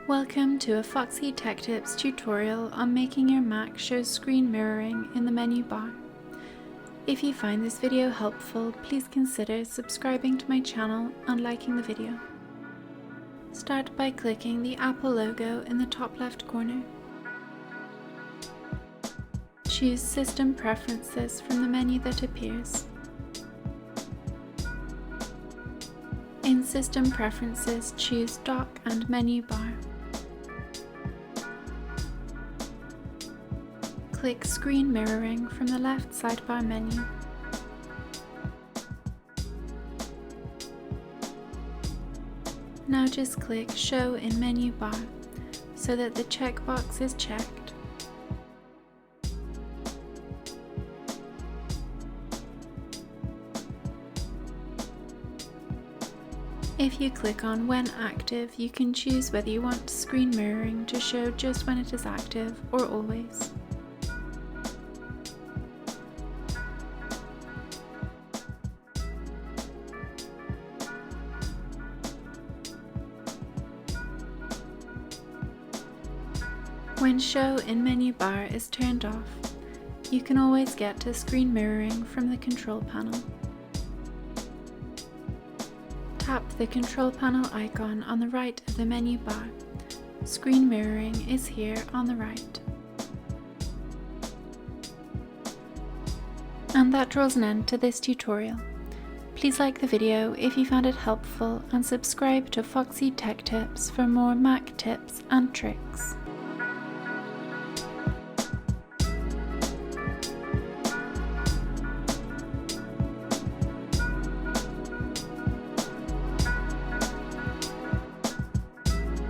Welcome to a Foxy Tech Tips tutorial on making your Mac show screen mirroring in the menu bar. If you find this video helpful, please consider subscribing to my channel and liking the video. Start by clicking the Apple logo in the top left corner. Choose System Preferences from the menu that appears. In System Preferences, choose Dock and Menu Bar. Click Screen Mirroring from the left sidebar menu. Now just click Show in Menu Bar so that the checkbox is checked. If you click on When Active, you can choose whether you want screen mirroring to show just when it is active or always. When Show in Menu Bar is turned off, you can always get to screen mirroring from the control panel. Tap the control panel icon on the right of the menu bar. Screen mirroring is here on the right. And that draws an end to this tutorial. Please like the video if you found it helpful and subscribe to Foxy Tech Tips for more Mac tips and tricks.